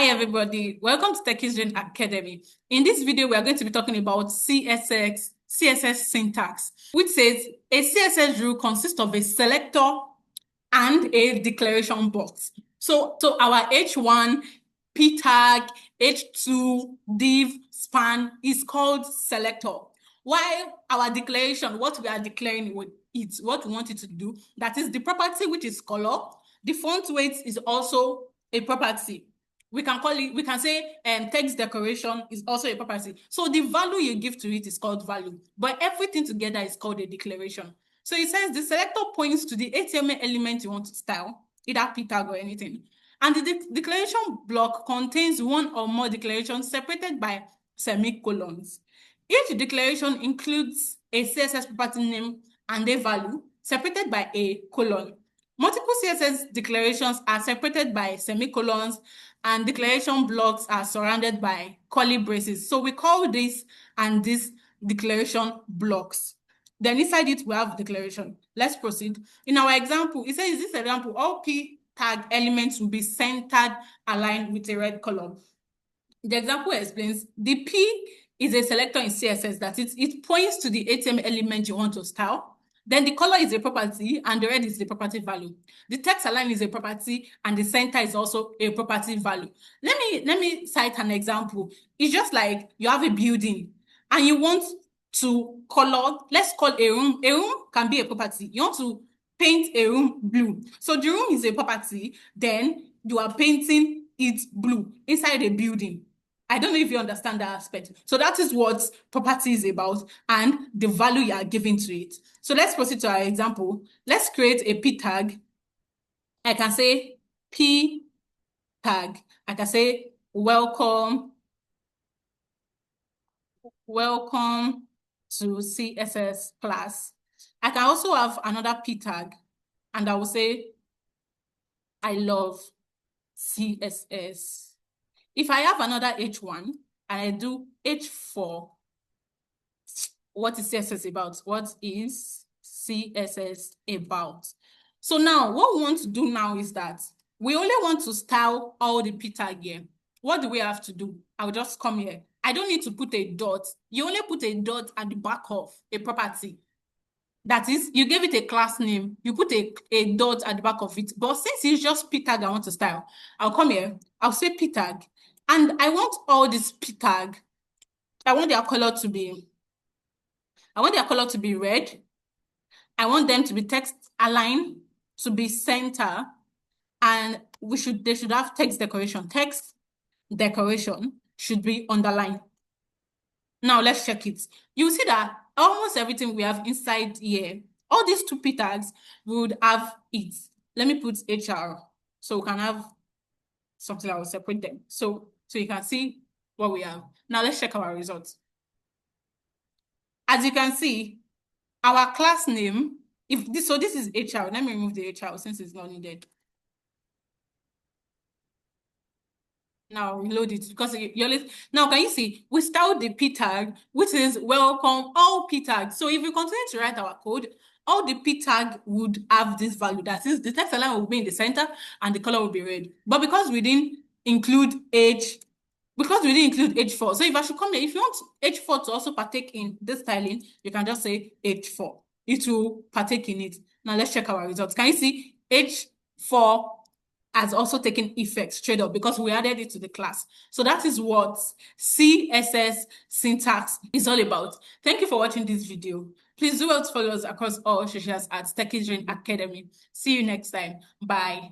Hi everybody, welcome to Techisgen Academy. In this video, we are going to be talking about CSS syntax, which says a CSS rule consists of a selector and a declaration box. So our H1, P tag, H2, div, span is called selector. While our declaration, what we are declaring with it, what we want it to do, that is the property which is color. The font weight is also a property. We can say text decoration is also a property. So the value you give to it is called value, but everything together is called a declaration. So it says the selector points to the HTML element you want to style, either p tag or anything. And the declaration block contains one or more declarations separated by semicolons. Each declaration includes a CSS property name and a value separated by a colon. Multiple CSS declarations are separated by semicolons, and declaration blocks are surrounded by curly braces. So we call this and this declaration blocks. Then inside it, we have declaration. Let's proceed. In our example, it says in this example, all p tag elements will be centered aligned with a red color. The example explains the p is a selector in CSS, that it points to the HTML element you want to style. Then the color is a property and the red is the property value. The text align is a property and the center is also a property value. Let me cite an example. It's just like you have a building and you want to color, let's call a room. A room can be a property. You want to paint a room blue. So the room is a property, then you are painting it blue inside a building. I don't know if you understand that aspect. So that is what property is about and the value you are giving to it. So let's proceed to our example. Let's create a p tag. I can say p tag. I can say welcome to CSS class. I can also have another p tag and I will say I love CSS. If I have another H1 and I do H4, what is CSS about? What is CSS about? So now what we want to do now is that we only want to style all the p tag here. What do we have to do? I'll just come here. I don't need to put a dot. You only put a dot at the back of a property. That is, you gave it a class name, you put a dot at the back of it. But since it's just p tag I want to style, I'll come here, I'll say p tag. And I want all this p tag. I want their color to be red. I want them to be text align, to be center, and they should have text decoration. Text decoration should be underlined. Now let's check it. You see that almost everything we have inside here, all these two p tags would have it. Let me put HR so we can have something that will separate them. So you can see what we have. Now let's check our results. As you can see, our class name, this is HR. Let me remove the HR since it's not needed. Now reload it because now can you see we styled the p tag, which is welcome all p tags. So if we continue to write our code, all the p tag would have this value. That is, the text align will be in the center and the color will be red. But because we didn't include H4, so if I should come here, if you want H4 to also partake in this styling, you can just say H4. It will partake in it. Now let's check our results. Can you see H4 has also taken effect straight up because we added it to the class. So that is what CSS syntax is all about. Thank you for watching this video. Please do well to follow us across all socials at Techisgen Academy. See you next time. Bye.